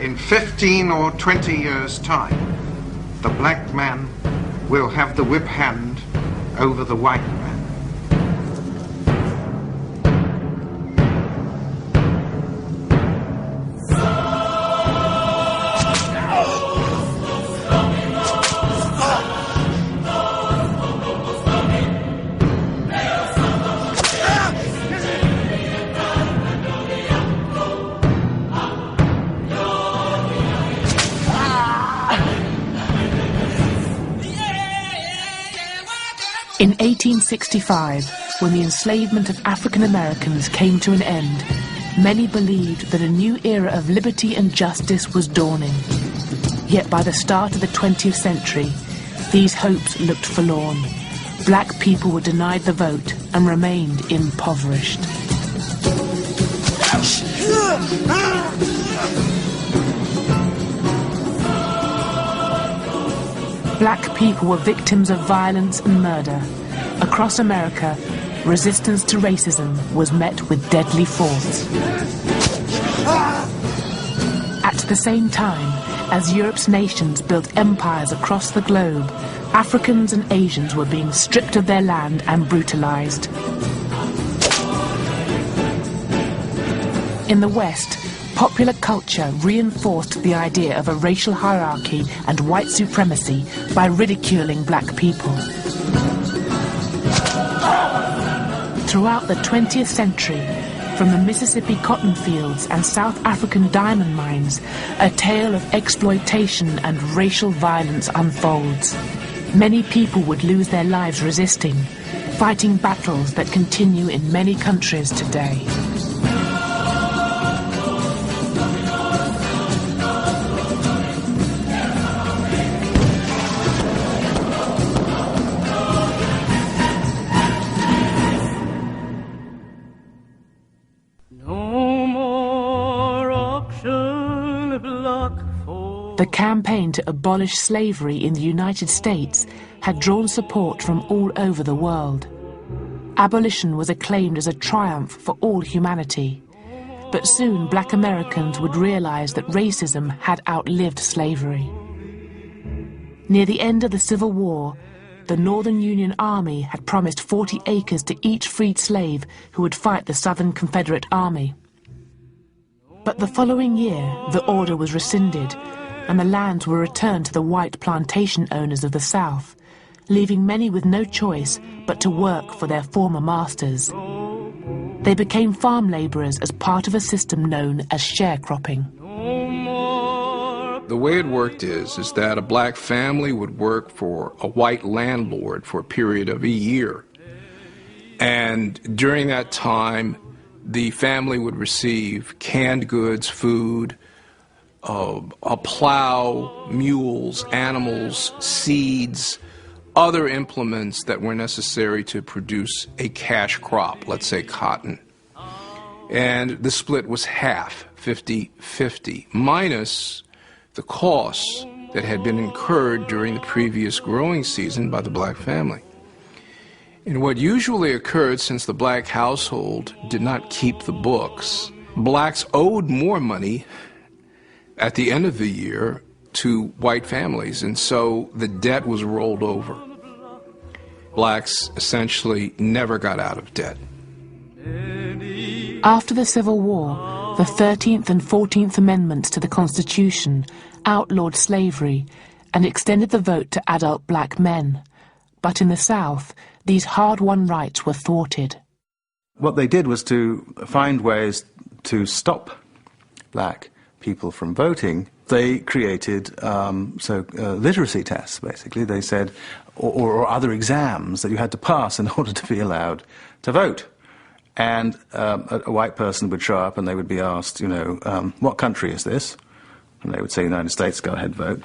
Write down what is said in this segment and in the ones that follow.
In 15 or 20 years' time, the black man will have the whip hand over the white man. In 1865, when the enslavement of African Americans came to an end, many believed that a new era of liberty and justice was dawning. Yet by the start of the 20th century, these hopes looked forlorn. Black people were denied the vote and remained impoverished. Black people were victims of violence and murder. Across America, resistance to racism was met with deadly force. At the same time, as Europe's nations built empires across the globe, Africans and Asians were being stripped of their land and brutalized. In the West, popular culture reinforced the idea of a racial hierarchy and white supremacy by ridiculing black people. Throughout the 20th century, from the Mississippi cotton fields and South African diamond mines, a tale of exploitation and racial violence unfolds. Many people would lose their lives resisting, fighting battles that continue in many countries today. The campaign to abolish slavery in the United States had drawn support from all over the world. Abolition was acclaimed as a triumph for all humanity. But soon black Americans would realize that racism had outlived slavery. Near the end of the Civil War, the Northern Union Army had promised 40 acres to each freed slave who would fight the Southern Confederate Army. But the following year, the order was rescinded, and the lands were returned to the white plantation owners of the South, leaving many with no choice but to work for their former masters. They became farm laborers as part of a system known as sharecropping. The way it worked is that a black family would work for a white landlord for a period of a year. And during that time, the family would receive canned goods, food, a plow, mules, animals, seeds, other implements that were necessary to produce a cash crop, let's say cotton. And the split was half, 50-50, minus the costs that had been incurred during the previous growing season by the black family. And what usually occurred, since the black household did not keep the books, blacks owed more money at the end of the year to white families, and so the debt was rolled over. Blacks essentially never got out of debt. After the Civil War, the 13th and 14th Amendments to the Constitution outlawed slavery and extended the vote to adult black men. But in the South, these hard-won rights were thwarted. What they did was to find ways to stop black people from voting. They created literacy tests, basically. They said, or other exams that you had to pass in order to be allowed to vote. And a white person would show up and they would be asked, what country is this? And they would say, United States, go ahead, vote.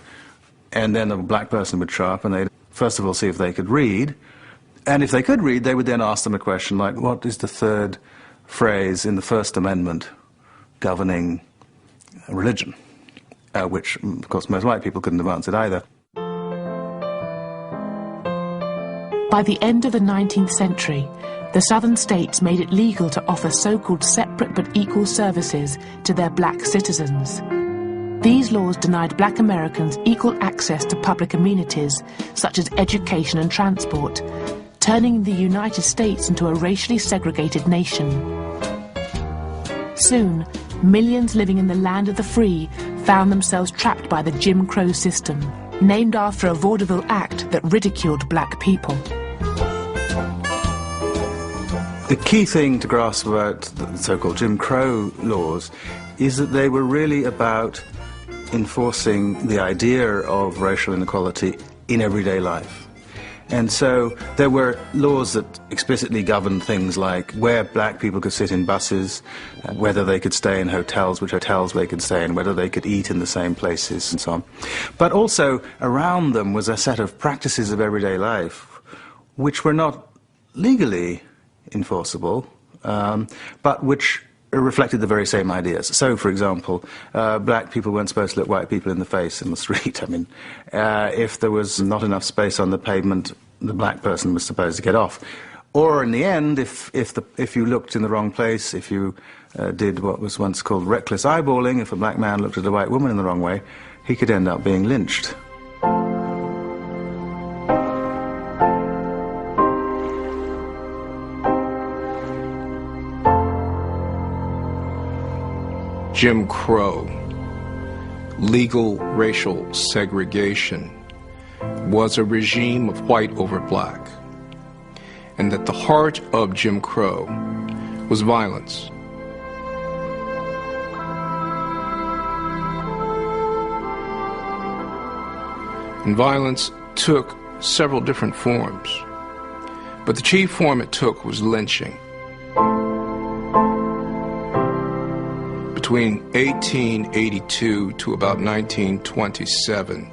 And then a black person would show up and they'd first of all see if they could read. And if they could read, they would then ask them a question like, what is the third phrase in the First Amendment governing religion? Which, of course, most white people couldn't have answered either. By the end of the 19th century, the southern states made it legal to offer so-called separate but equal services to their black citizens. These laws denied black Americans equal access to public amenities, such as education and transport, turning the United States into a racially segregated nation. Soon, millions living in the land of the free found themselves trapped by the Jim Crow system, named after a vaudeville act that ridiculed black people. The key thing to grasp about the so-called Jim Crow laws is that they were really about enforcing the idea of racial inequality in everyday life. And so there were laws that explicitly governed things like where black people could sit in buses, whether they could stay in hotels, which hotels they could stay in, whether they could eat in the same places, and so on. But also around them was a set of practices of everyday life which were not legally enforceable, but which reflected the very same ideas. So, for example, black people weren't supposed to look white people in the face in the street. I mean, if there was not enough space on the pavement, the black person was supposed to get off. Or in the end, if you looked in the wrong place, if you did what was once called reckless eyeballing, if a black man looked at a white woman in the wrong way, he could end up being lynched. Jim Crow, legal racial segregation, was a regime of white over black, and at the heart of Jim Crow was violence. And violence took several different forms, but the chief form it took was lynching. Between 1882 to about 1927,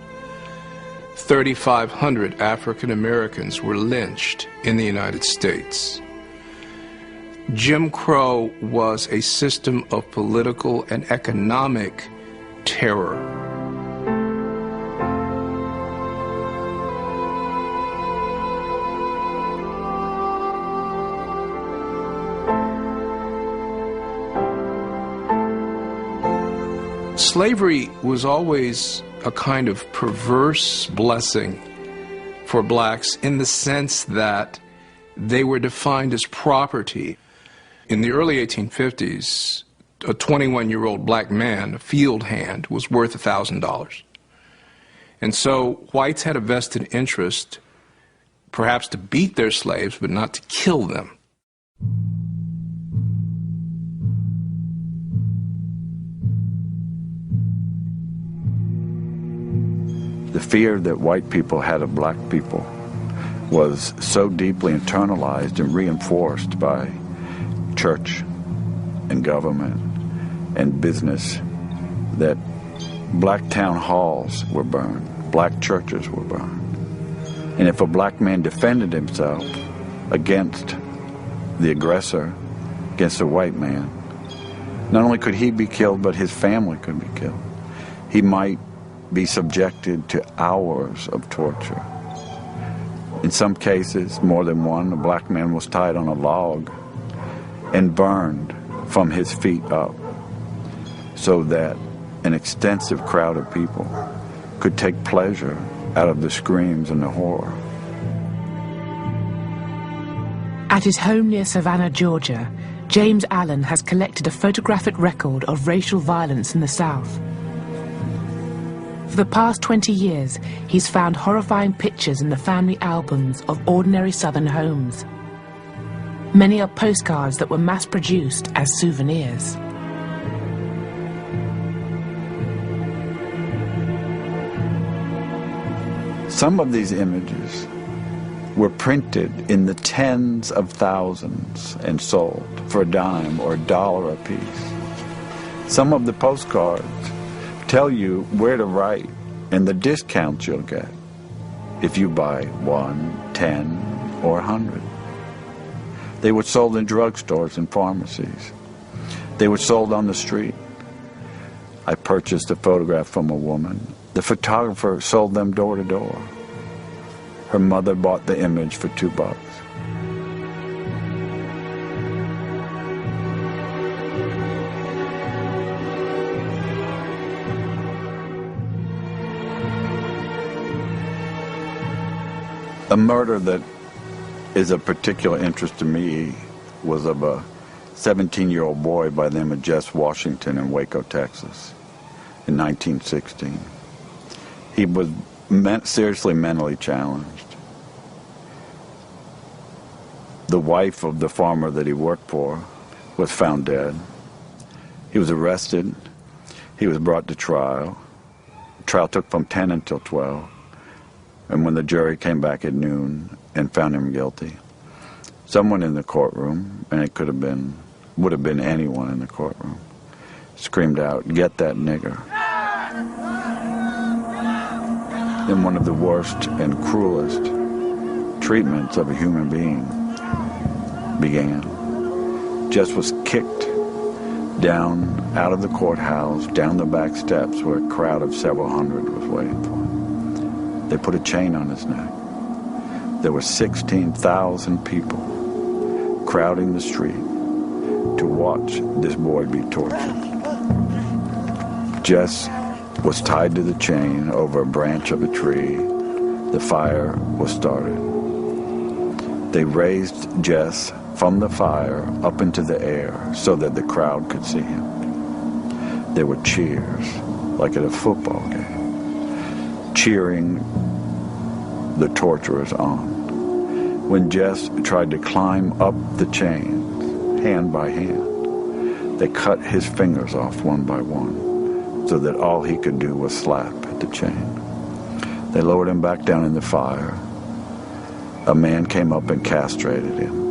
3,500 African Americans were lynched in the United States. Jim Crow was a system of political and economic terror. Slavery was always a kind of perverse blessing for blacks in the sense that they were defined as property. In the early 1850s, a 21-year-old black man, a field hand, was worth $1,000. And so whites had a vested interest, perhaps to beat their slaves, but not to kill them. The fear that white people had of black people was so deeply internalized and reinforced by church and government and business that black town halls were burned, black churches were burned. And if a black man defended himself against the aggressor, against a white man, not only could he be killed, but his family could be killed. He might be subjected to hours of torture. In some cases, more than one, a black man was tied on a log and burned from his feet up so that an extensive crowd of people could take pleasure out of the screams and the horror. At his home near Savannah, Georgia, James Allen has collected a photographic record of racial violence in the South. For the past 20 years, he's found horrifying pictures in the family albums of ordinary Southern homes. Many are postcards that were mass-produced as souvenirs. Some of these images were printed in the tens of thousands and sold for a dime or $1 a piece. Some of the postcards tell you where to write and the discounts you'll get if you buy 1, 10, or 100. They were sold in drugstores and pharmacies. They were sold on the street. I purchased a photograph from a woman. The photographer sold them door to door. Her mother bought the image for $2. A murder that is of particular interest to me was of a 17-year-old boy by the name of Jess Washington in Waco, Texas, in 1916. He was seriously mentally challenged. The wife of the farmer that he worked for was found dead. He was arrested. He was brought to trial. The trial took from 10 until 12. And when the jury came back at noon and found him guilty, someone in the courtroom, and it would have been anyone in the courtroom, screamed out, "Get that nigger." Then one of the worst and cruelest treatments of a human being began. Jess was kicked down out of the courthouse, down the back steps where a crowd of several hundred was waiting for him. They put a chain on his neck. There were 16,000 people crowding the street to watch this boy be tortured. Jess was tied to the chain over a branch of a tree. The fire was started. They raised Jess from the fire up into the air so that the crowd could see him. There were cheers, like at a football game, cheering the torturers on. When Jess tried to climb up the chains, hand by hand, they cut his fingers off one by one so that all he could do was slap at the chain. They lowered him back down in the fire. A man came up and castrated him.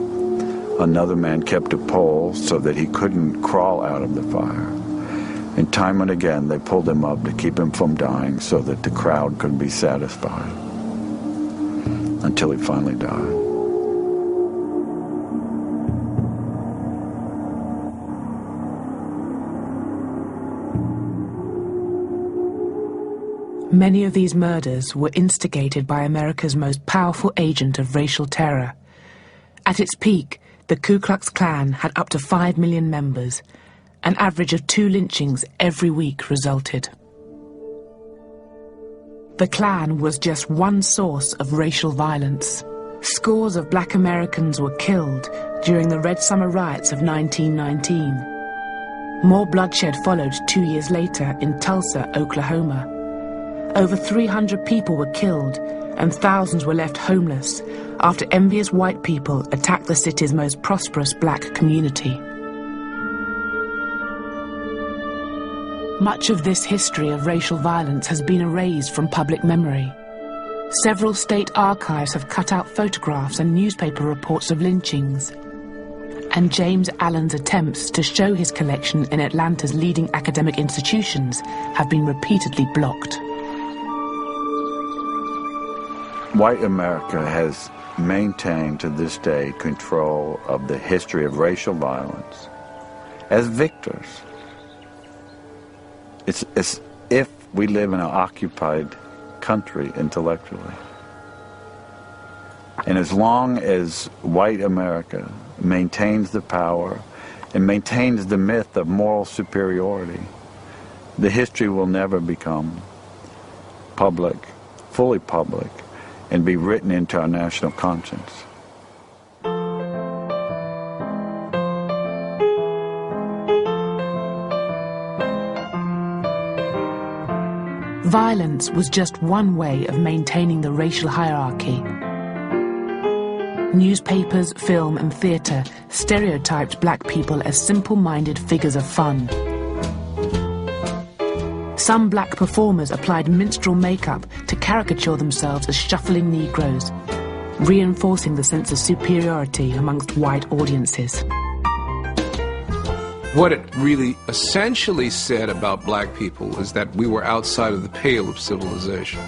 Another man kept a pole so that he couldn't crawl out of the fire. And time and again, they pulled him up to keep him from dying so that the crowd could be satisfied. Until he finally died. Many of these murders were instigated by America's most powerful agent of racial terror. At its peak, the Ku Klux Klan had up to 5 million members. An average of 2 lynchings every week resulted. The Klan was just one source of racial violence. Scores of black Americans were killed during the Red Summer riots of 1919. More bloodshed followed 2 years later in Tulsa, Oklahoma. Over 300 people were killed and thousands were left homeless after envious white people attacked the city's most prosperous black community. Much of this history of racial violence has been erased from public memory. Several state archives have cut out photographs and newspaper reports of lynchings. And James Allen's attempts to show his collection in Atlanta's leading academic institutions have been repeatedly blocked. White America has maintained to this day control of the history of racial violence as victors. It's as if we live in an occupied country intellectually. And as long as white America maintains the power and maintains the myth of moral superiority, the history will never become public, fully public, and be written into our national conscience. Violence was just one way of maintaining the racial hierarchy. Newspapers, film, and theatre stereotyped black people as simple-minded figures of fun. Some black performers applied minstrel makeup to caricature themselves as shuffling Negroes, reinforcing the sense of superiority amongst white audiences. What it really essentially said about black people is that we were outside of the pale of civilization.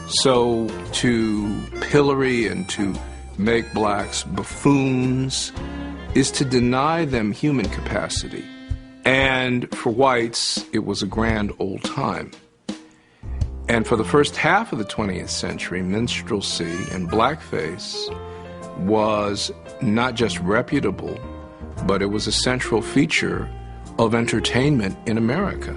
So to pillory and to make blacks buffoons is to deny them human capacity. And for whites, it was a grand old time. And for the first half of the 20th century, minstrelsy and blackface was not just reputable, but it was a central feature of entertainment in America.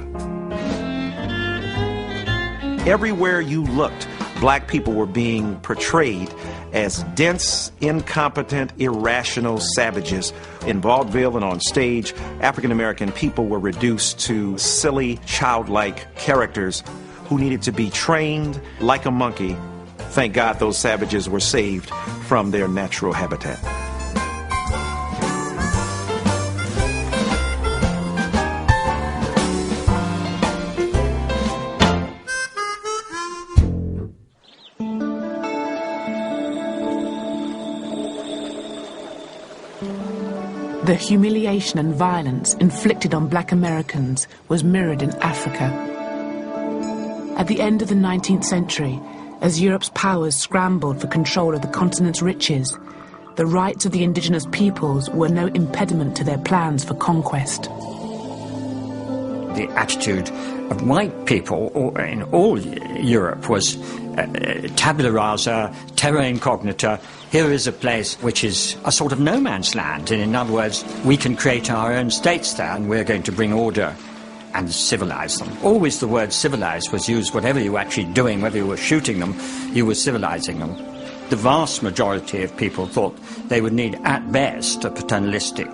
Everywhere you looked, black people were being portrayed as dense, incompetent, irrational savages. In vaudeville and on stage, African-American people were reduced to silly, childlike characters who needed to be trained like a monkey. Thank God those savages were saved from their natural habitat. The humiliation and violence inflicted on black Americans was mirrored in Africa. At the end of the 19th century, as Europe's powers scrambled for control of the continent's riches, the rights of the indigenous peoples were no impediment to their plans for conquest. The attitude of white people in all Europe was tabula rasa, terra incognita. Here is a place which is a sort of no man's land, and in other words, we can create our own states there, and we're going to bring order and civilize them. Always the word civilize was used, whatever you were actually doing, whether you were shooting them, you were civilizing them. The vast majority of people thought they would need, at best, a paternalistic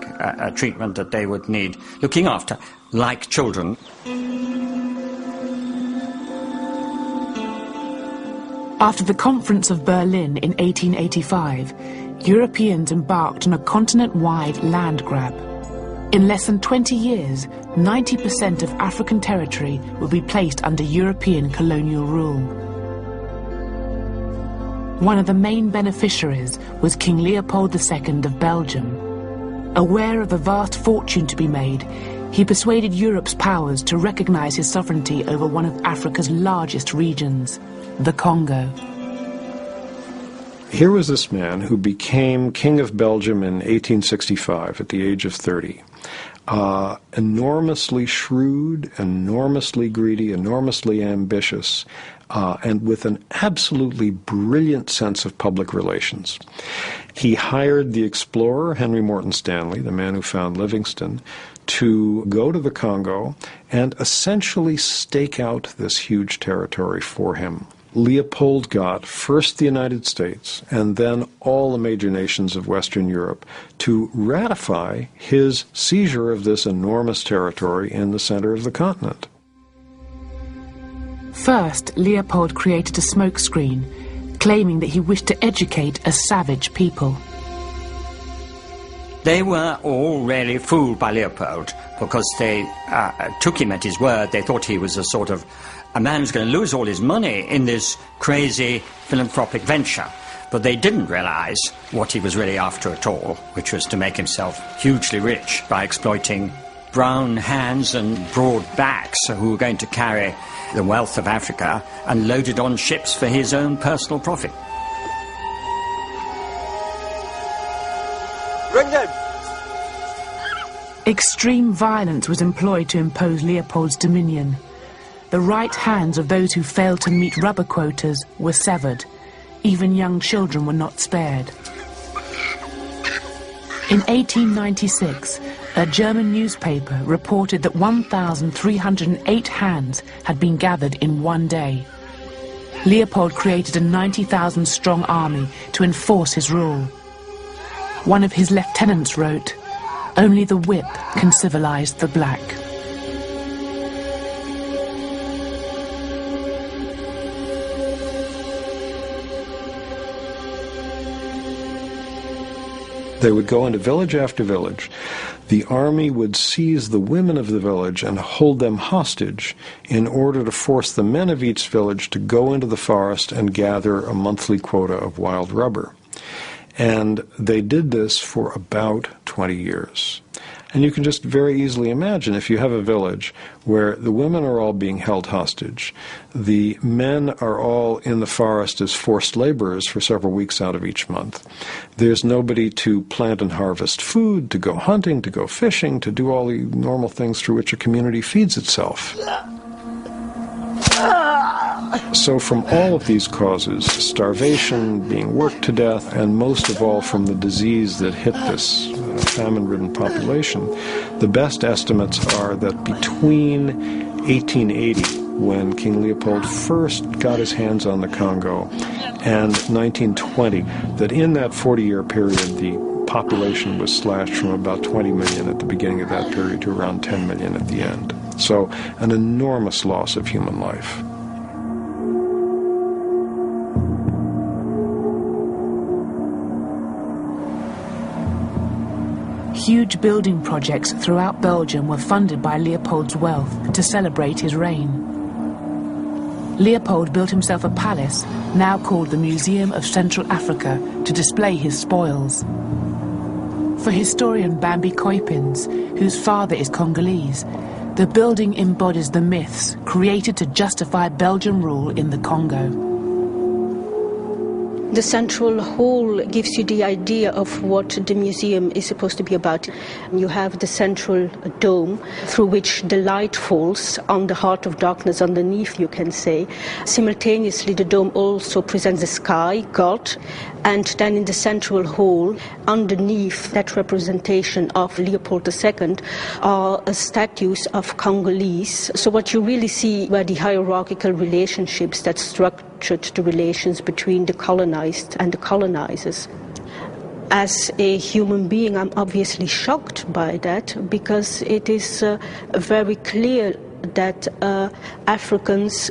treatment, that they would need looking after, like children. After the Conference of Berlin in 1885, Europeans embarked on a continent-wide land grab. In less than 20 years, 90% of African territory would be placed under European colonial rule. One of the main beneficiaries was King Leopold II of Belgium. Aware of the vast fortune to be made, he persuaded Europe's powers to recognize his sovereignty over one of Africa's largest regions, the Congo. Here was this man who became King of Belgium in 1865 at the age of 30. Enormously shrewd, enormously greedy, enormously ambitious, and with an absolutely brilliant sense of public relations. He hired the explorer Henry Morton Stanley, the man who found Livingstone, to go to the Congo and essentially stake out this huge territory for him. Leopold got first the United States and then all the major nations of Western Europe to ratify his seizure of this enormous territory in the center of the continent. First, Leopold created a smokescreen, claiming that he wished to educate a savage people. They were all really fooled by Leopold because they took him at his word. They thought he was a man who's going to lose all his money in this crazy philanthropic venture. But they didn't realize what he was really after at all, which was to make himself hugely rich by exploiting brown hands and broad backs who were going to carry the wealth of Africa and load it on ships for his own personal profit. Bring them! Extreme violence was employed to impose Leopold's dominion. The right hands of those who failed to meet rubber quotas were severed. Even young children were not spared. In 1896, a German newspaper reported that 1,308 hands had been gathered in one day. Leopold created a 90,000-strong army to enforce his rule. One of his lieutenants wrote, "Only the whip can civilize the black." They would go into village after village. The army would seize the women of the village and hold them hostage in order to force the men of each village to go into the forest and gather a monthly quota of wild rubber. And they did this for about 20 years. And you can just very easily imagine if you have a village where the women are all being held hostage, the men are all in the forest as forced laborers for several weeks out of each month. There's nobody to plant and harvest food, to go hunting, to go fishing, to do all the normal things through which a community feeds itself. So from all of these causes, starvation, being worked to death, and most of all from the disease that hit this famine-ridden population, the best estimates are that between 1880 when King Leopold first got his hands on the Congo, and 1920, that in that 40-year period, the population was slashed from about 20 million at the beginning of that period to around 10 million at the end. So an enormous loss of human life. Huge building projects throughout Belgium were funded by Leopold's wealth to celebrate his reign. Leopold built himself a palace, now called the Museum of Central Africa, to display his spoils. For historian Bambi Koipins, whose father is Congolese, the building embodies the myths created to justify Belgian rule in the Congo. The central hall gives you the idea of what the museum is supposed to be about. You have the central dome through which the light falls on the heart of darkness underneath, you can say. Simultaneously, the dome also presents the sky, God, and then in the central hall, underneath that representation of Leopold II, are statues of Congolese. So what you really see were the hierarchical relationships that structured the relations between the colonized and the colonizers. As a human being, I'm obviously shocked by that, because it is very clear that Africans,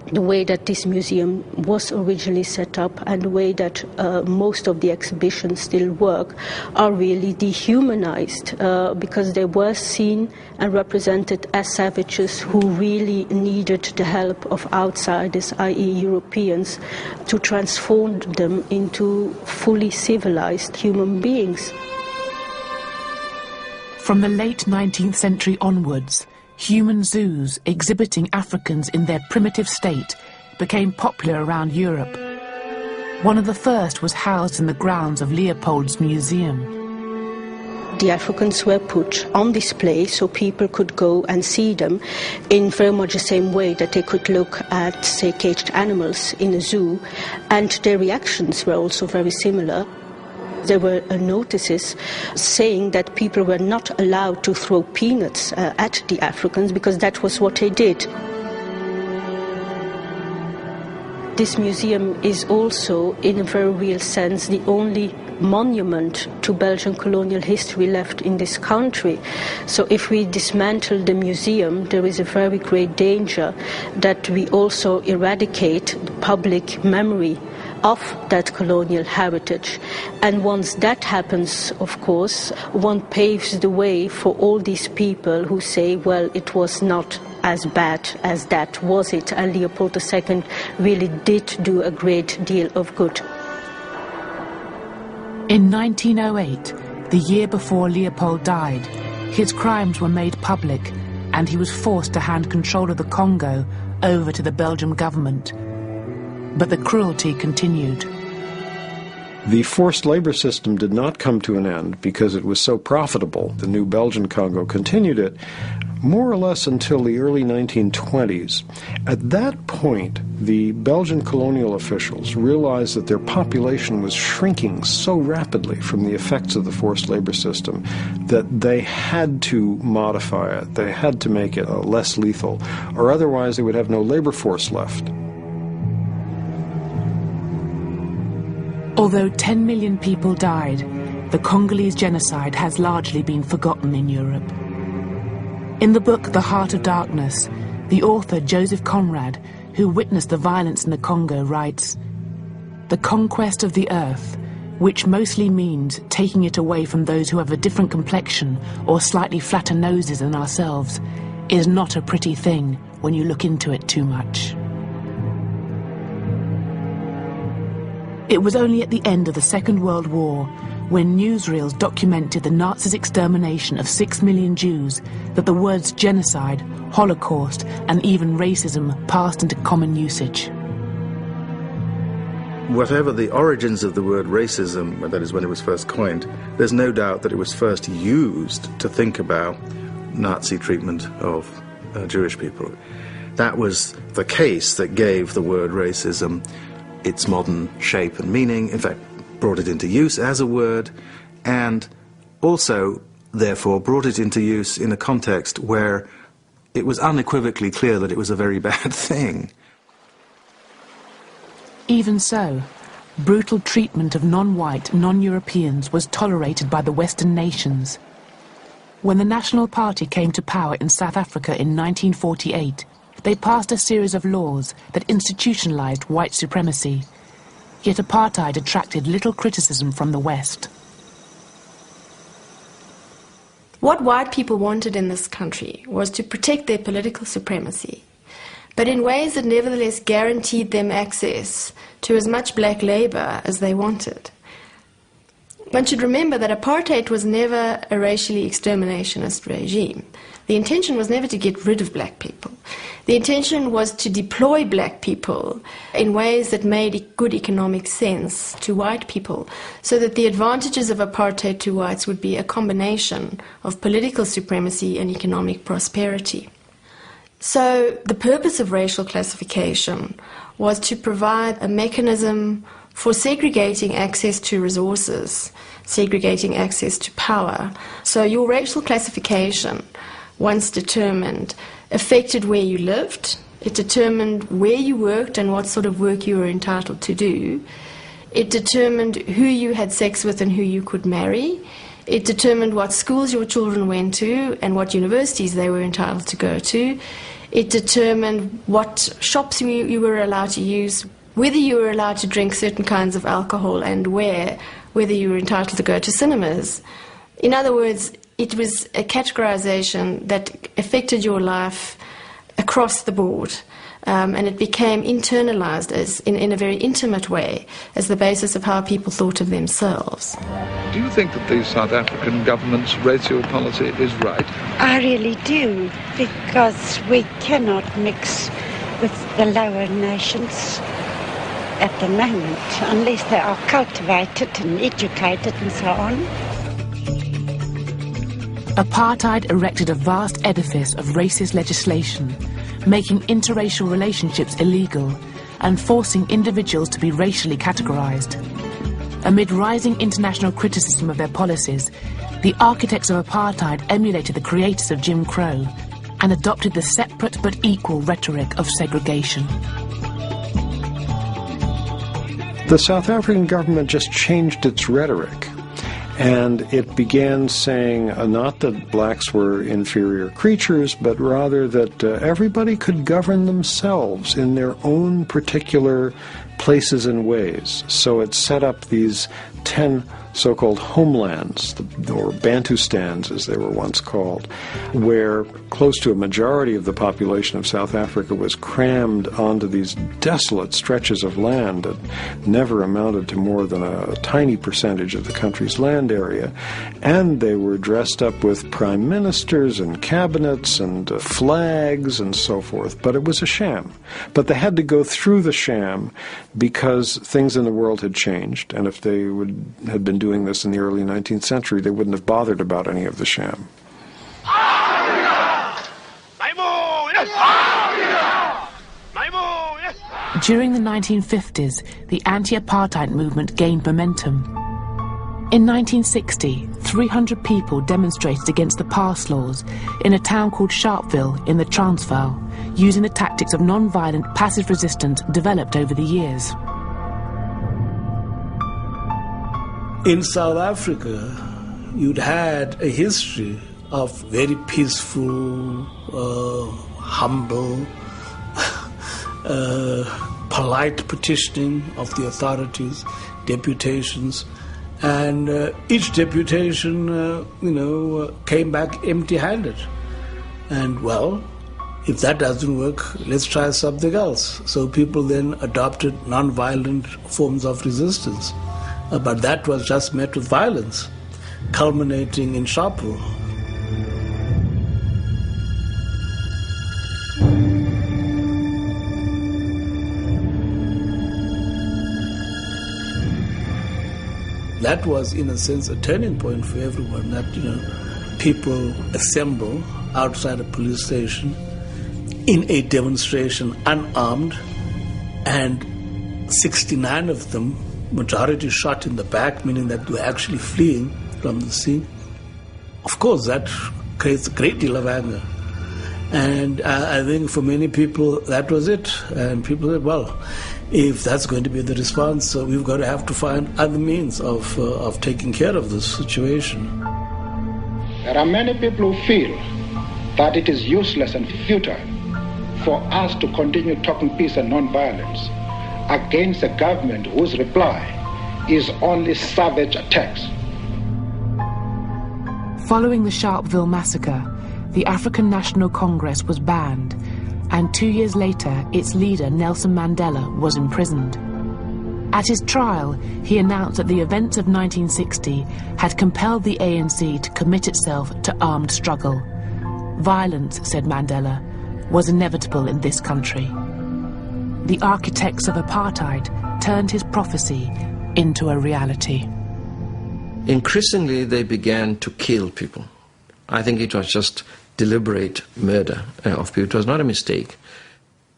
the way that this museum was originally set up and the way that most of the exhibitions still work, are really dehumanized because they were seen and represented as savages who really needed the help of outsiders, i.e. Europeans, to transform them into fully civilized human beings. From the late 19th century onwards, human zoos exhibiting Africans in their primitive state became popular around Europe. One of the first was housed in the grounds of Leopold's museum. The Africans were put on display so people could go and see them in very much the same way that they could look at, say, caged animals in a zoo, and their reactions were also very similar. There were notices saying that people were not allowed to throw peanuts at the Africans because that was what they did. This museum is also, in a very real sense, the only monument to Belgian colonial history left in this country. So if we dismantle the museum, there is a very great danger that we also eradicate the public memory of that colonial heritage. And once that happens, of course, one paves the way for all these people who say, well, it was not as bad as that, was it? And Leopold II really did do a great deal of good. In 1908, the year before Leopold died, his crimes were made public and he was forced to hand control of the Congo over to the Belgian government. But the cruelty continued. The forced labor system did not come to an end because it was so profitable. The new Belgian Congo continued it more or less until the early 1920s. At that point, the Belgian colonial officials realized that their population was shrinking so rapidly from the effects of the forced labor system that they had to modify it. They had to make it less lethal, or otherwise they would have no labor force left. Although 10 million people died, the Congolese genocide has largely been forgotten in Europe. In the book The Heart of Darkness, the author Joseph Conrad, who witnessed the violence in the Congo, writes, "The conquest of the earth, which mostly means taking it away from those who have a different complexion or slightly flatter noses than ourselves, is not a pretty thing when you look into it too much." It was only at the end of the Second World War, when newsreels documented the Nazis' extermination of 6 million Jews, that the words genocide, Holocaust, and even racism passed into common usage. Whatever the origins of the word racism, that is when it was first coined, there's no doubt that it was first used to think about Nazi treatment of Jewish people. That was the case that gave the word racism its modern shape and meaning, in fact, brought it into use as a word, and also, therefore, brought it into use in a context where it was unequivocally clear that it was a very bad thing. Even so, brutal treatment of non-white, non-Europeans was tolerated by the Western nations. When the National Party came to power in South Africa in 1948, they passed a series of laws that institutionalized white supremacy. Yet apartheid attracted little criticism from the West. What white people wanted in this country was to protect their political supremacy, but in ways that nevertheless guaranteed them access to as much black labor as they wanted. One should remember that apartheid was never a racially exterminationist regime. The intention was never to get rid of black people. The intention was to deploy black people in ways that made good economic sense to white people, so that the advantages of apartheid to whites would be a combination of political supremacy and economic prosperity. So the purpose of racial classification was to provide a mechanism for segregating access to resources, segregating access to power. So your racial classification, once determined, affected where you lived. It determined where you worked and what sort of work you were entitled to do. It determined who you had sex with and who you could marry. It determined what schools your children went to and what universities they were entitled to go to. It determined what shops you were allowed to use, whether you were allowed to drink certain kinds of alcohol and where, whether you were entitled to go to cinemas. In other words, it was a categorization that affected your life across the board, and it became internalized as in a very intimate way as the basis of how people thought of themselves. Do you think that the South African government's racial policy is right? I really do, because we cannot mix with the lower nations at the moment, unless they are cultivated and educated and so on. Apartheid erected a vast edifice of racist legislation, making interracial relationships illegal and forcing individuals to be racially categorized. Amid rising international criticism of their policies, the architects of apartheid emulated the creators of Jim Crow and adopted the separate but equal rhetoric of segregation. The South African government just changed its rhetoric. And it began saying not that blacks were inferior creatures, but rather that everybody could govern themselves in their own particular places and ways. So it set up these 10 so-called homelands, or Bantustans as they were once called, where close to a majority of the population of South Africa was crammed onto these desolate stretches of land that never amounted to more than a tiny percentage of the country's land area. And they were dressed up with prime ministers and cabinets and flags and so forth. But it was a sham. But they had to go through the sham because things in the world had changed, and if they had been doing this in the early 19th century, they wouldn't have bothered about any of the sham. During the 1950s, the anti-apartheid movement gained momentum. In 1960, 300 people demonstrated against the pass laws in a town called Sharpeville in the Transvaal, using the tactics of non-violent passive resistance developed over the years. In South Africa, you'd had a history of very peaceful, humble, polite petitioning of the authorities, deputations, and each deputation, came back empty-handed. And, well, if that doesn't work, let's try something else. So people then adopted non-violent forms of resistance. But that was just met with violence, culminating in Sharpeville. That was, in a sense, a turning point for everyone, that, people assemble outside a police station in a demonstration unarmed, and 69 of them, majority shot in the back, meaning that they were actually fleeing from the scene. Of course, that creates a great deal of anger. And I think for many people that was it. And people said, well, if that's going to be the response, we've got to have to find other means of taking care of this situation. There are many people who feel that it is useless and futile for us to continue talking peace and non-violence against a government whose reply is only savage attacks. Following the Sharpeville massacre, the African National Congress was banned, and 2 years later, its leader, Nelson Mandela, was imprisoned. At his trial, he announced that the events of 1960 had compelled the ANC to commit itself to armed struggle. Violence, said Mandela, was inevitable in this country. The architects of apartheid turned his prophecy into a reality. Increasingly, they began to kill people. I think it was just deliberate murder of people. It was not a mistake.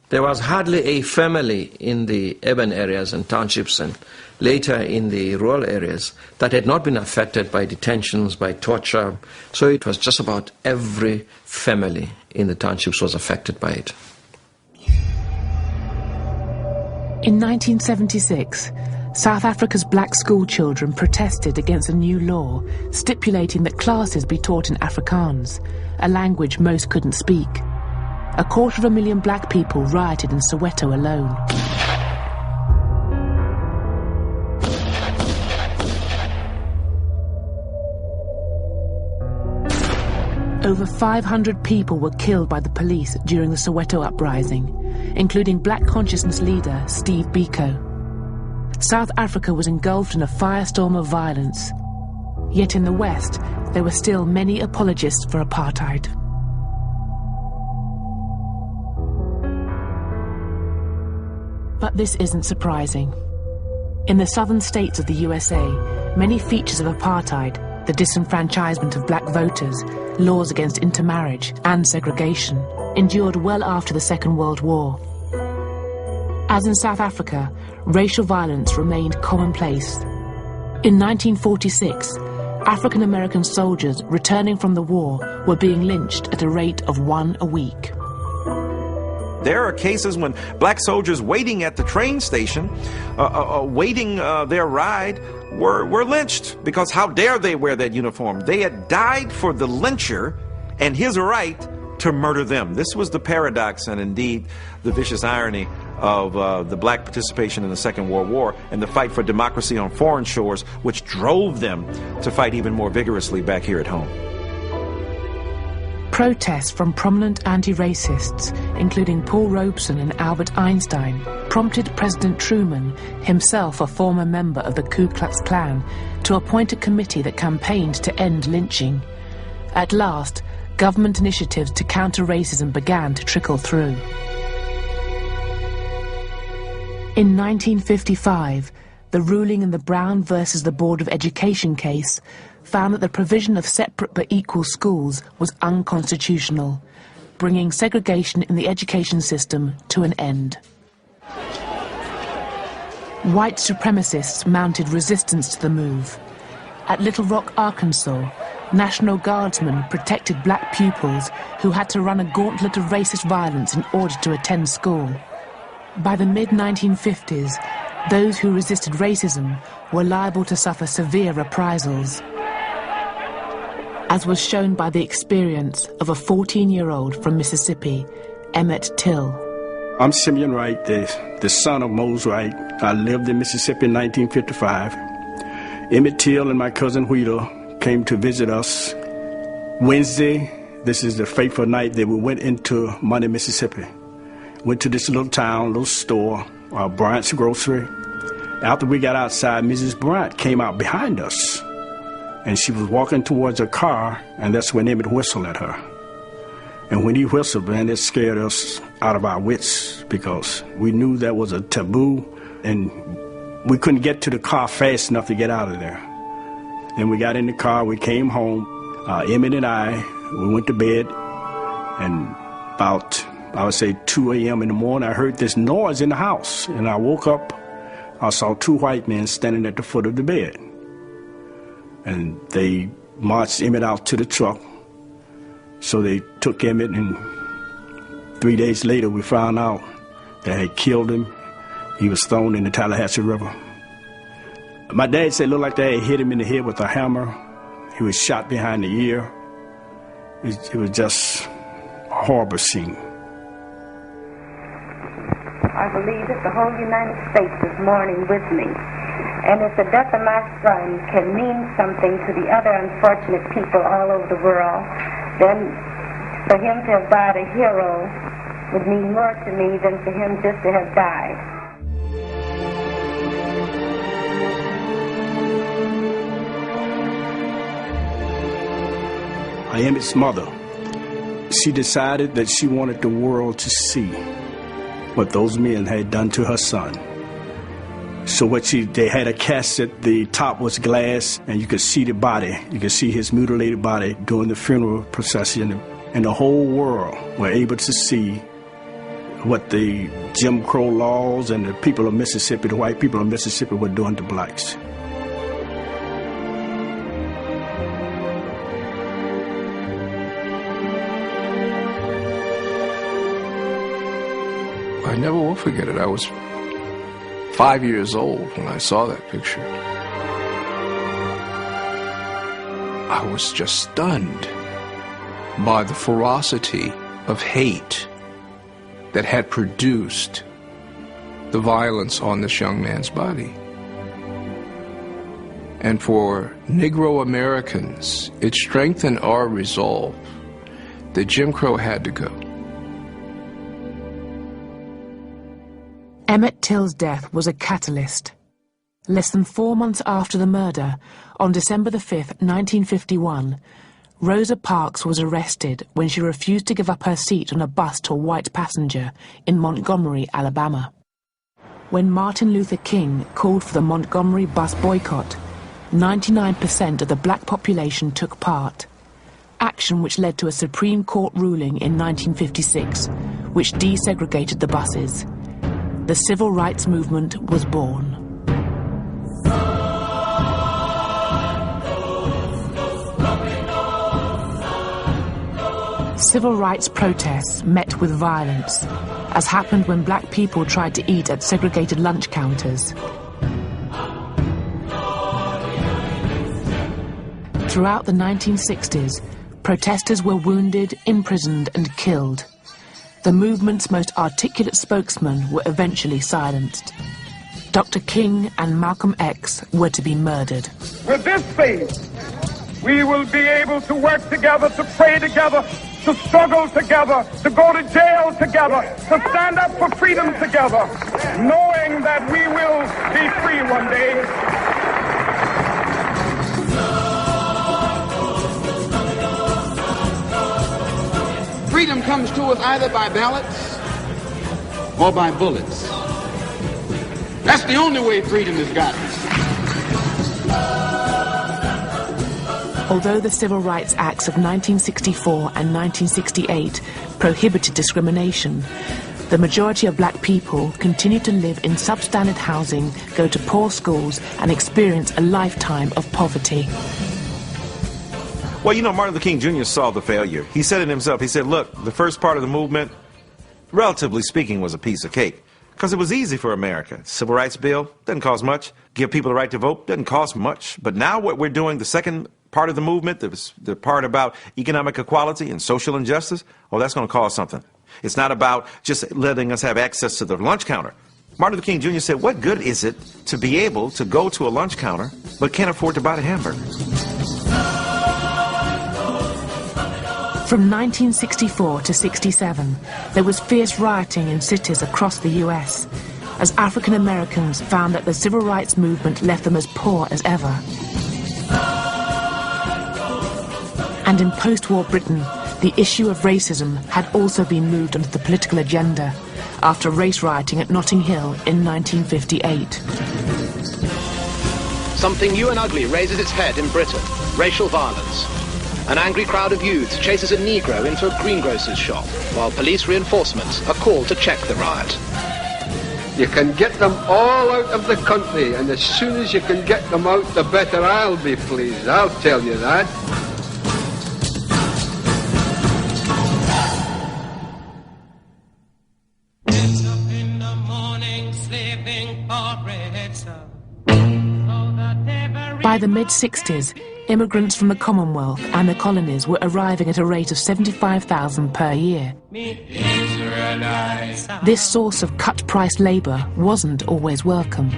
There was hardly a family in the urban areas and townships and later in the rural areas that had not been affected by detentions, by torture. So it was just about every family in the townships was affected by it. In 1976, South Africa's black school children protested against a new law stipulating that classes be taught in Afrikaans, a language most couldn't speak. 250,000 black people rioted in Soweto alone. Over 500 people were killed by the police during the Soweto uprising, including black consciousness leader Steve Biko. South Africa was engulfed in a firestorm of violence. Yet in the West, there were still many apologists for apartheid. But this isn't surprising. In the southern states of the USA, many features of apartheid, the disenfranchisement of black voters, laws against intermarriage and segregation, endured well after the Second World War. As in South Africa, racial violence remained commonplace. In 1946, African American soldiers returning from the war were being lynched at a rate of 1 a week. There are cases when black soldiers waiting at the train station, waiting their ride, were lynched because how dare they wear that uniform? They had died for the lyncher and his right to murder them. This was the paradox and indeed the vicious irony of the black participation in the Second World War and the fight for democracy on foreign shores, which drove them to fight even more vigorously back here at home. Protests from prominent anti-racists, including Paul Robeson and Albert Einstein, prompted President Truman, himself a former member of the Ku Klux Klan, to appoint a committee that campaigned to end lynching. At last, government initiatives to counter racism began to trickle through. In 1955, the ruling in the Brown versus the Board of Education case found that the provision of separate but equal schools was unconstitutional, bringing segregation in the education system to an end. White supremacists mounted resistance to the move. At Little Rock, Arkansas, National Guardsmen protected black pupils who had to run a gauntlet of racist violence in order to attend school. By the mid-1950s, those who resisted racism were liable to suffer severe reprisals, as was shown by the experience of a 14-year-old from Mississippi, Emmett Till. I'm Simeon Wright, the son of Mose Wright. I lived in Mississippi in 1955. Emmett Till and my cousin Wheeler came to visit us Wednesday. This is the fateful night that we went into Money, Mississippi. Went to this little town, little store, Bryant's Grocery. After we got outside, Mrs. Bryant came out behind us. And she was walking towards her car, and that's when Emmett whistled at her. And when he whistled, man, it scared us out of our wits because we knew that was a taboo, and we couldn't get to the car fast enough to get out of there. Then we got in the car, we came home. Emmett and I, we went to bed, and about, I would say, 2 a.m. in the morning, I heard this noise in the house. And I woke up, I saw 2 white men standing at the foot of the bed. And they marched Emmett out to the truck. So they took Emmett and 3 days later, we found out that they killed him. He was thrown in the Tallahatchie River. My dad said it looked like they had hit him in the head with a hammer. He was shot behind the ear. It was just a horrible scene. I believe that the whole United States is mourning with me. And if the death of my son can mean something to the other unfortunate people all over the world, then for him to have died a hero would mean more to me than for him just to have died. Emmett's mother, she decided that she wanted the world to see what those men had done to her son. So they had a casket, the top was glass, and you could see the body. You could see his mutilated body during the funeral procession. And the whole world were able to see what the Jim Crow laws and the people of Mississippi, the white people of Mississippi, were doing to blacks. I never will forget it. I was 5 years old when I saw that picture. I was just stunned by the ferocity of hate that had produced the violence on this young man's body. And for Negro Americans, it strengthened our resolve that Jim Crow had to go. Emmett Till's death was a catalyst. Less than 4 months after the murder, on December the 5th, 1951, Rosa Parks was arrested when she refused to give up her seat on a bus to a white passenger in Montgomery, Alabama. When Martin Luther King called for the Montgomery bus boycott, 99% of the black population took part, action which led to a Supreme Court ruling in 1956, which desegregated the buses. The civil rights movement was born. Civil rights protests met with violence, as happened when black people tried to eat at segregated lunch counters. Throughout the 1960s, protesters were wounded, imprisoned, and killed. The movement's most articulate spokesmen were eventually silenced. Dr. King and Malcolm X were to be murdered. With this faith, we will be able to work together, to pray together, to struggle together, to go to jail together, to stand up for freedom together, knowing that we will be free one day. Freedom comes to us either by ballots or by bullets. That's the only way freedom is gotten. Although the Civil Rights Acts of 1964 and 1968 prohibited discrimination, the majority of black people continued to live in substandard housing, go to poor schools, and experience a lifetime of poverty. Well, you know, Martin Luther King Jr. saw the failure. He said it himself. He said, look, the first part of the movement, relatively speaking, was a piece of cake. Because it was easy for America. Civil rights bill, doesn't cost much. Give people the right to vote, doesn't cost much. But now what we're doing, the second part of the movement, the part about economic equality and social injustice, oh, that's going to cost something. It's not about just letting us have access to the lunch counter. Martin Luther King Jr. said, what good is it to be able to go to a lunch counter but can't afford to buy a hamburger? From 1964 to 67, there was fierce rioting in cities across the US, as African Americans found that the civil rights movement left them as poor as ever. And in post-war Britain, the issue of racism had also been moved onto the political agenda after race rioting at Notting Hill in 1958. Something new and ugly raises its head in Britain: racial violence. An angry crowd of youths chases a Negro into a greengrocer's shop, while police reinforcements are called to check the riot. You can get them all out of the country, and as soon as you can get them out, the better I'll be pleased, I'll tell you that. " 」 . 「 . 」 . 」 . 」 . 」 . 」 . 」 . 」 . 」 . . 」 . . . . . . . . . . . . . . . . . . . . . . . . . . . . . By the mid-60s, immigrants from the Commonwealth and the colonies were arriving at a rate of 75,000 per year. This source of cut-price labour wasn't always welcome.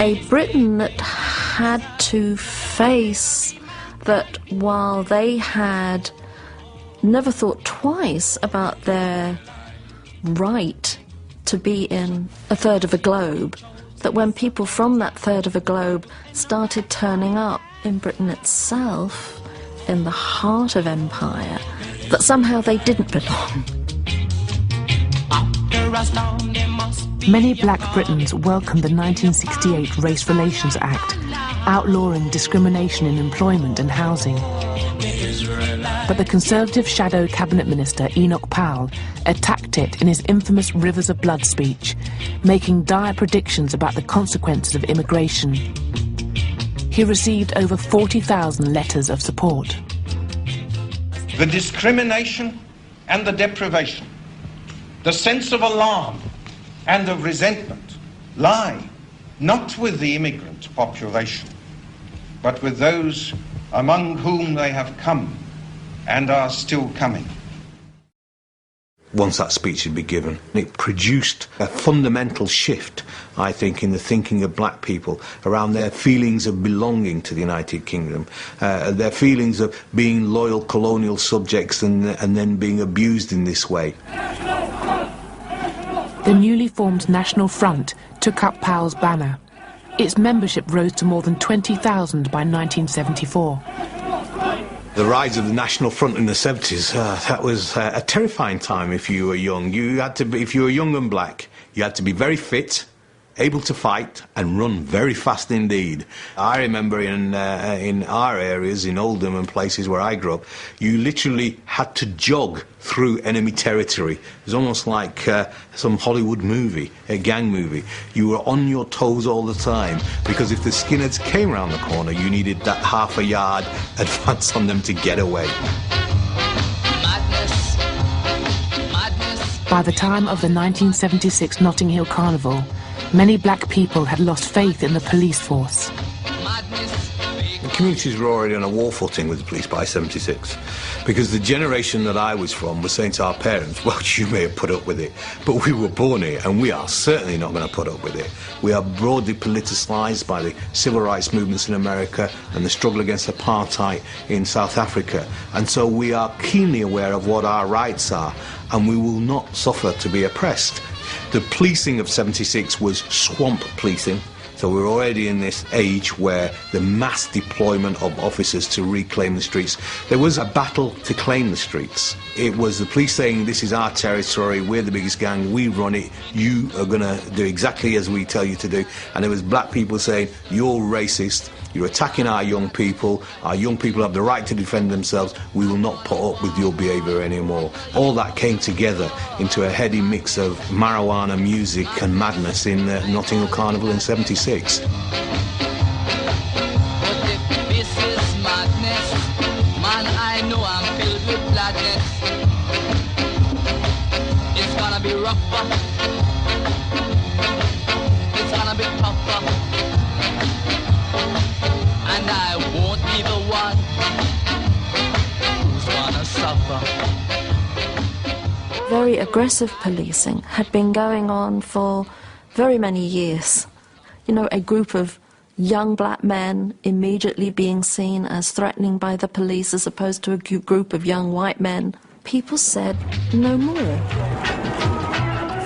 A Britain that had to face that while they had never thought twice about their right to be in a third of a globe, that when people from that third of a globe started turning up in Britain itself, in the heart of empire, that somehow they didn't belong. Many black Britons welcomed the 1968 Race Relations Act, outlawing discrimination in employment and housing. But the Conservative shadow cabinet minister Enoch Powell attacked it in his infamous Rivers of Blood speech, making dire predictions about the consequences of immigration. He received over 40,000 letters of support. The discrimination and the deprivation, the sense of alarm and of resentment lie not with the immigrant population, but with those among whom they have come and are still coming. Once that speech had been given, it produced a fundamental shift, I think, in the thinking of black people around their feelings of belonging to the United Kingdom, their feelings of being loyal colonial subjects and then being abused in this way. The newly formed National Front took up Powell's banner. Its membership rose to more than 20,000 by 1974. The rise of the National Front in the 70s, that was a terrifying time if you were young. If you were young and black, you had to be very fit, able to fight and run very fast indeed. I remember in our areas, in Oldham and places where I grew up, you literally had to jog through enemy territory. It was almost like some Hollywood movie, a gang movie. You were on your toes all the time, because if the skinheads came around the corner, you needed that half a yard advance on them to get away. By the time of the 1976 Notting Hill Carnival, many black people had lost faith in the police force. The communities were already on a war footing with the police by 76, because the generation that I was from was saying to our parents, well, you may have put up with it, but we were born here and we are certainly not going to put up with it. We are broadly politicised by the civil rights movements in America and the struggle against apartheid in South Africa, and so we are keenly aware of what our rights are, and we will not suffer to be oppressed. The policing of 76 was swamp policing, so we're already in this age where the mass deployment of officers to reclaim the streets. There was a battle to claim the streets. It was the police saying, this is our territory, we're the biggest gang, we run it, you are going to do exactly as we tell you to do. And there was black people saying, you're racist, you're attacking our young people have the right to defend themselves, we will not put up with your behaviour anymore. All that came together into a heady mix of marijuana, music and madness in Notting Hill Carnival in 76. It's gonna be rougher, it's gonna be tougher, and I won't be the one who's gonna suffer. Very aggressive policing had been going on for very many years. You know, a group of young black men immediately being seen as threatening by the police as opposed to a group of young white men. People said no more.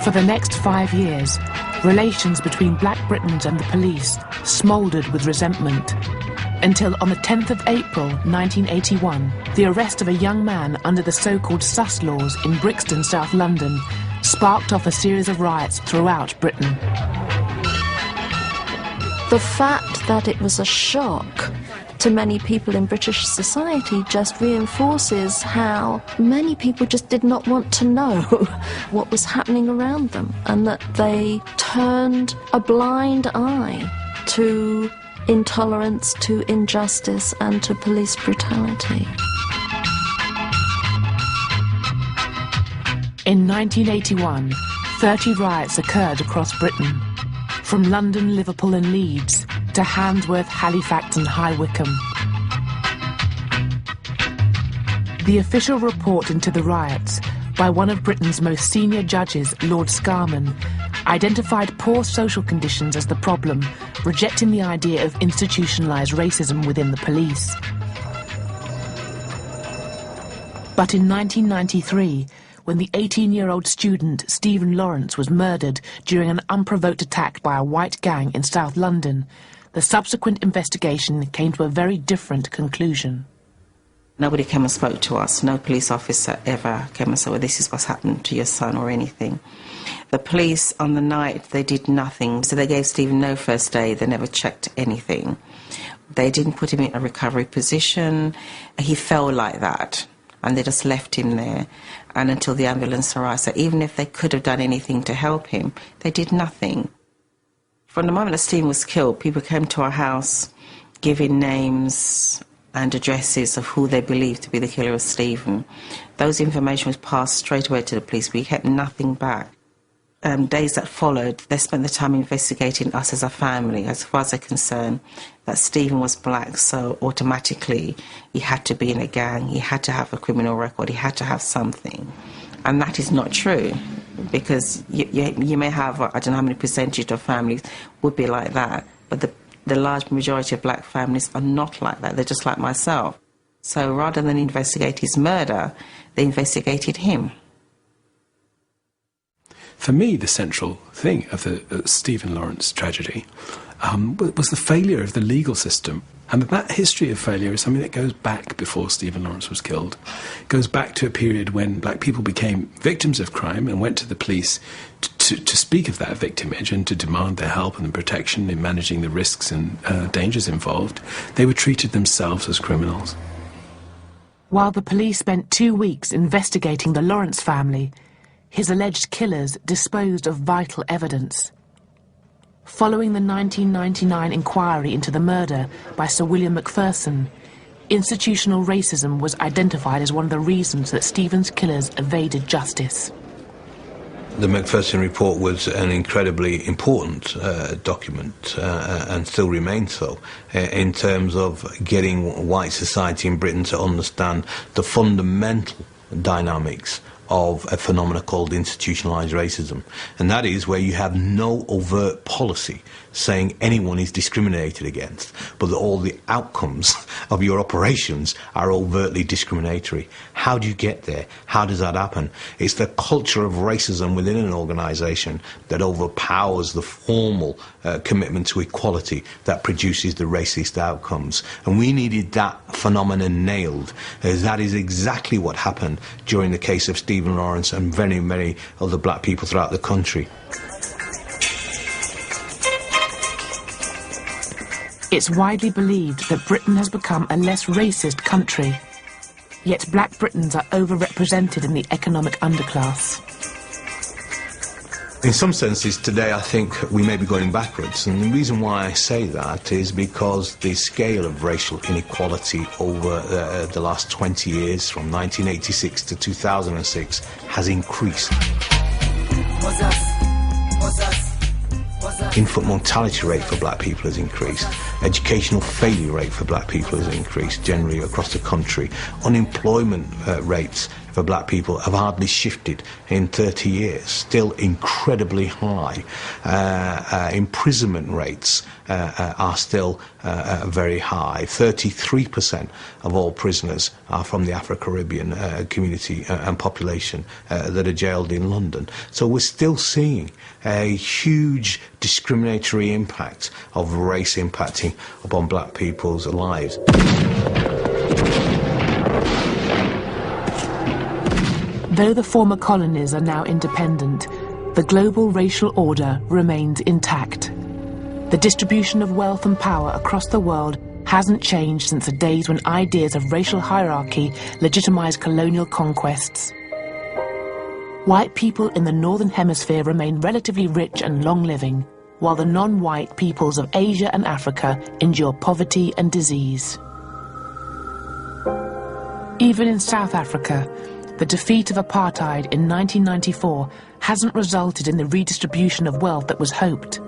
For the next 5 years, relations between black Britons and the police smouldered with resentment, until on the 10th of April 1981, the arrest of a young man under the so-called sus laws in Brixton, South London, sparked off a series of riots throughout Britain. The fact that it was a shock to many people in British society just reinforces how many people just did not want to know what was happening around them, and that they turned a blind eye to intolerance, to injustice and to police brutality. In 1981, 30 riots occurred across Britain, from London, Liverpool and Leeds to Handsworth, Halifax and High Wycombe. The official report into the riots by one of Britain's most senior judges, Lord Scarman, identified poor social conditions as the problem, rejecting the idea of institutionalised racism within the police. But in 1993, when the 18-year-old student Stephen Lawrence was murdered during an unprovoked attack by a white gang in South London, the subsequent investigation came to a very different conclusion. Nobody came and spoke to us. No police officer ever came and said, well, this is what's happened to your son or anything. The police on the night, they did nothing. So they gave Stephen no first aid. They never checked anything. They didn't put him in a recovery position. He fell like that, and they just left him there. And until the ambulance arrived. So even if they could have done anything to help him, they did nothing. From the moment that Stephen was killed, people came to our house giving names and addresses of who they believed to be the killer of Stephen. Those information was passed straight away to the police. We kept nothing back. Days that followed, they spent the time investigating us as a family, as far as they're concerned, that Stephen was black, so automatically he had to be in a gang, he had to have a criminal record, he had to have something. And that is not true, because you may have, I don't know how many percentage of families would be like that, but the large majority of black families are not like that. They're just like myself. So rather than investigate his murder, they investigated him. For me, the central thing of the Stephen Lawrence tragedy was the failure of the legal system. And that history of failure is something that goes back before Stephen Lawrence was killed. It goes back to a period when black people became victims of crime and went to the police to speak of that victimage and to demand their help and protection in managing the risks and dangers involved. They were treated themselves as criminals. While the police spent 2 weeks investigating the Lawrence family, his alleged killers disposed of vital evidence. Following the 1999 inquiry into the murder by Sir William Macpherson, institutional racism was identified as one of the reasons that Stephen's killers evaded justice. The Macpherson report was an incredibly important document and still remains so in terms of getting white society in Britain to understand the fundamental dynamics of a phenomenon called institutionalised racism. And that is where you have no overt policy saying anyone is discriminated against, but that all the outcomes of your operations are overtly discriminatory. How do you get there? How does that happen? It's the culture of racism within an organisation that overpowers the formal commitment to equality that produces the racist outcomes. And we needed that phenomenon nailed, as that is exactly what happened during the case of Stephen Lawrence and very, many other black people throughout the country. It's widely believed that Britain has become a less racist country, yet black Britons are overrepresented in the economic underclass. In some senses, today I think we may be going backwards, and the reason why I say that is because the scale of racial inequality over the last 20 years, from 1986 to 2006, has increased. Infant mortality rate for black people has increased. Educational failure rate for black people has increased generally across the country. Unemployment rates for black people have hardly shifted in 30 years, still incredibly high. Imprisonment rates are still very high. 33% of all prisoners are from the Afro-Caribbean community and population that are jailed in London. So we're still seeing a huge discriminatory impact of race impacting upon black people's lives. Though the former colonies are now independent, the global racial order remains intact. The distribution of wealth and power across the world hasn't changed since the days when ideas of racial hierarchy legitimized colonial conquests. White people in the Northern Hemisphere remain relatively rich and long-living, while the non-white peoples of Asia and Africa endure poverty and disease. Even in South Africa, the defeat of apartheid in 1994 hasn't resulted in the redistribution of wealth that was hoped.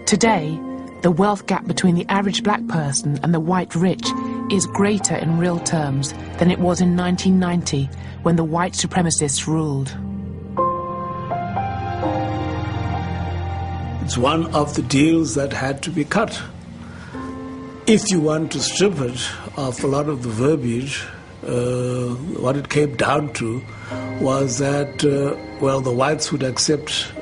Today, the wealth gap between the average black person and the white rich is greater in real terms than it was in 1990 when the white supremacists ruled. It's one of the deals that had to be cut. If you want to strip it of a lot of the verbiage, what it came down to was that, the whites would accept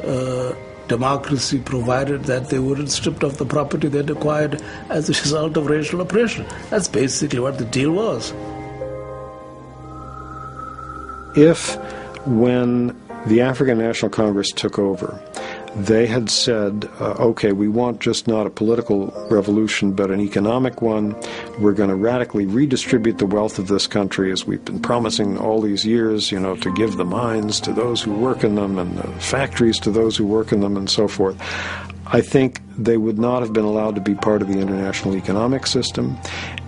democracy provided that they weren't stripped of the property they'd acquired as a result of racial oppression. That's basically what the deal was. If, when the African National Congress took over, they had said, okay, we want just not a political revolution, but an economic one. We're going to radically redistribute the wealth of this country, as we've been promising all these years, to give the mines to those who work in them and the factories to those who work in them and so forth. I think they would not have been allowed to be part of the international economic system.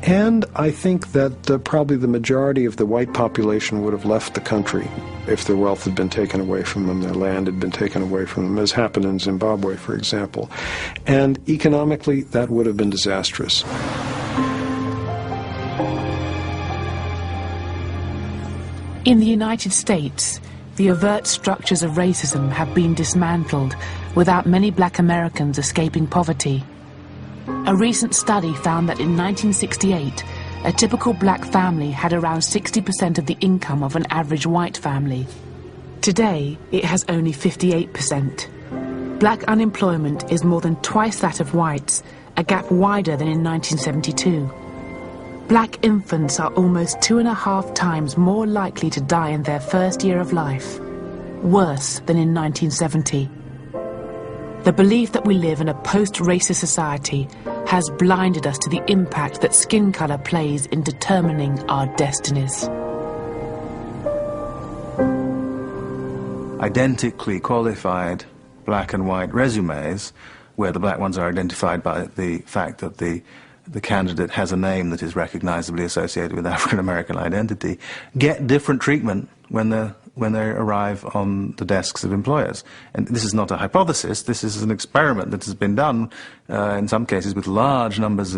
And I think that probably the majority of the white population would have left the country if their wealth had been taken away from them, their land had been taken away from them, as happened in Zimbabwe, for example. And economically, that would have been disastrous. In the United States, the overt structures of racism have been dismantled without many black Americans escaping poverty. A recent study found that in 1968, a typical black family had around 60% of the income of an average white family. Today, it has only 58%. Black unemployment is more than twice that of whites, a gap wider than in 1972. Black infants are almost 2.5 times more likely to die in their first year of life, worse than in 1970. The belief that we live in a post-racist society has blinded us to the impact that skin color plays in determining our destinies. Identically qualified black and white resumes, where the black ones are identified by the fact that the candidate has a name that is recognizably associated with African American identity, get different treatment when they arrive on the desks of employers. And this is not a hypothesis, this is an experiment that has been done in some cases with large amounts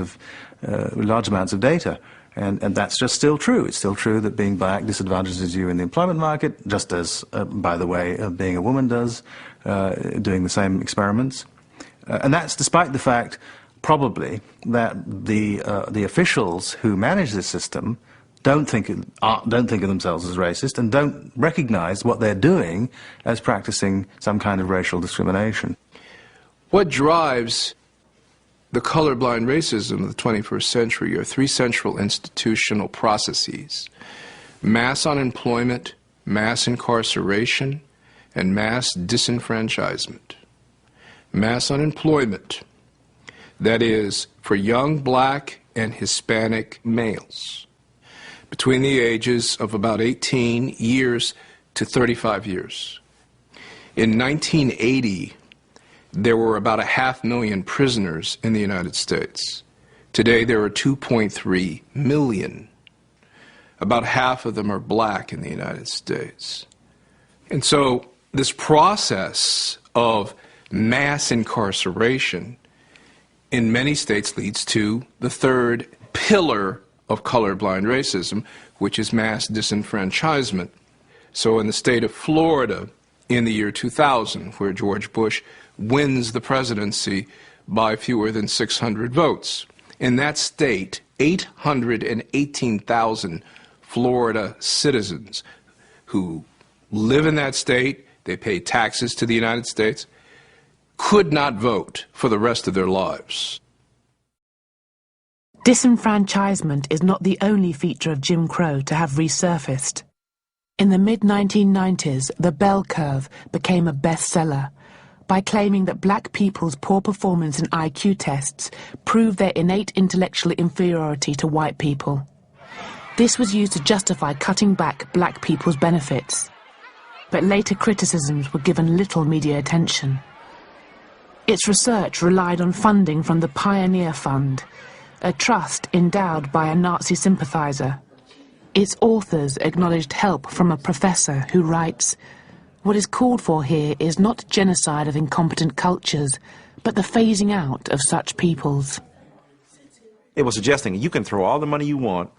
of data. And that's just still true. It's still true that being black disadvantages you in the employment market, just as, by the way, being a woman does, doing the same experiments. And that's despite the fact, probably, that the officials who manage this system don't think of themselves as racist and don't recognize what they're doing as practicing some kind of racial discrimination. What drives the colorblind racism of the 21st century are three central institutional processes: mass unemployment, mass incarceration, and mass disenfranchisement. Mass unemployment, that is, for young black and Hispanic males between the ages of about 18 years to 35 years. In 1980, there were about 500,000 prisoners in the United States. Today, there are 2.3 million. About half of them are black in the United States. And so this process of mass incarceration in many states leads to the third pillar of colorblind racism, which is mass disenfranchisement. So in the state of Florida, in the year 2000, where George Bush wins the presidency by fewer than 600 votes, in that state, 818,000 Florida citizens who live in that state, they pay taxes to the United States, could not vote for the rest of their lives. Disenfranchisement is not the only feature of Jim Crow to have resurfaced. In the mid-1990s, The Bell Curve became a bestseller by claiming that black people's poor performance in IQ tests proved their innate intellectual inferiority to white people. This was used to justify cutting back black people's benefits. But later criticisms were given little media attention. Its research relied on funding from the Pioneer Fund, a trust endowed by a Nazi sympathizer. Its authors acknowledged help from a professor who writes, "What is called for here is not genocide of incompetent cultures, but the phasing out of such peoples. It was suggesting you can throw all the money you want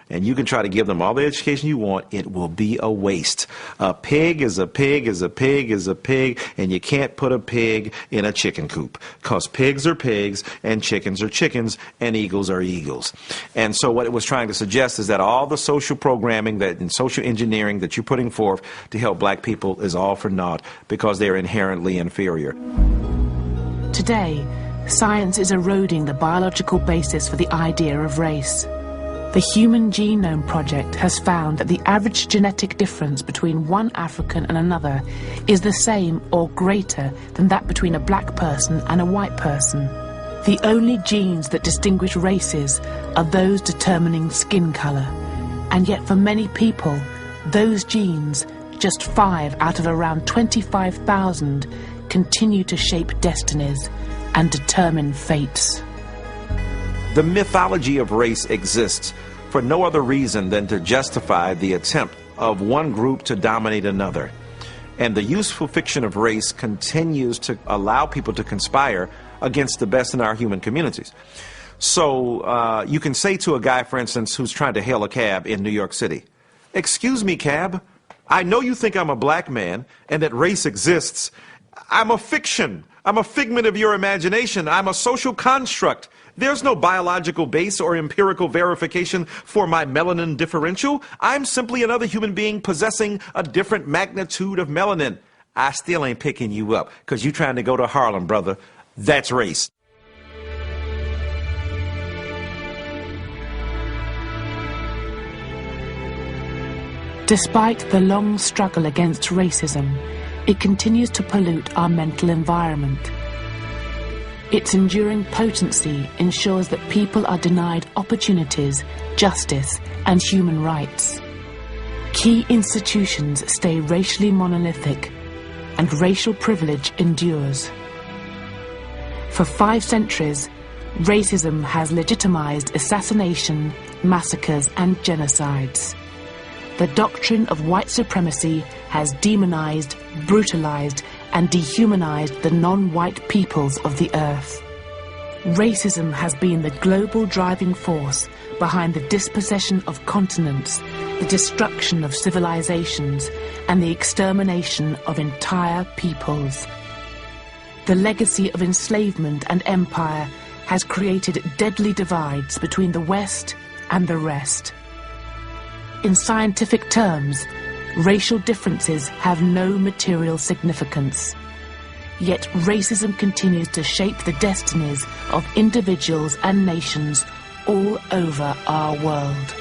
and you can try to give them all the education you want, it will be a waste. A pig is a pig is a pig is a pig, and you can't put a pig in a chicken coop, because pigs are pigs, and chickens are chickens, and eagles are eagles. And so what it was trying to suggest is that all the social programming and social engineering that you're putting forth to help black people is all for naught, because they're inherently inferior. Today, science is eroding the biological basis for the idea of race. The Human Genome Project has found that the average genetic difference between one African and another is the same or greater than that between a black person and a white person. The only genes that distinguish races are those determining skin colour, and yet for many people, those genes, just 5 out of around 25,000, continue to shape destinies and determine fates. The mythology of race exists for no other reason than to justify the attempt of one group to dominate another. And the useful fiction of race continues to allow people to conspire against the best in our human communities. So you can say to a guy, for instance, who's trying to hail a cab in New York City, "Excuse me, cab, I know you think I'm a black man and that race exists. I'm a fiction. I'm a figment of your imagination. I'm a social construct. There's no biological base or empirical verification for my melanin differential. I'm simply another human being possessing a different magnitude of melanin. I still ain't picking you up because you're trying to go to Harlem, brother. That's race." Despite the long struggle against racism, it continues to pollute our mental environment. Its enduring potency ensures that people are denied opportunities, justice, and human rights. Key institutions stay racially monolithic, and racial privilege endures. For 5 centuries, racism has legitimized assassination, massacres, and genocides. The doctrine of white supremacy has demonized, brutalized, and dehumanized the non-white peoples of the earth. Racism has been the global driving force behind the dispossession of continents, the destruction of civilizations, and the extermination of entire peoples. The legacy of enslavement and empire has created deadly divides between the West and the rest. In scientific terms, racial differences have no material significance. Yet racism continues to shape the destinies of individuals and nations all over our world.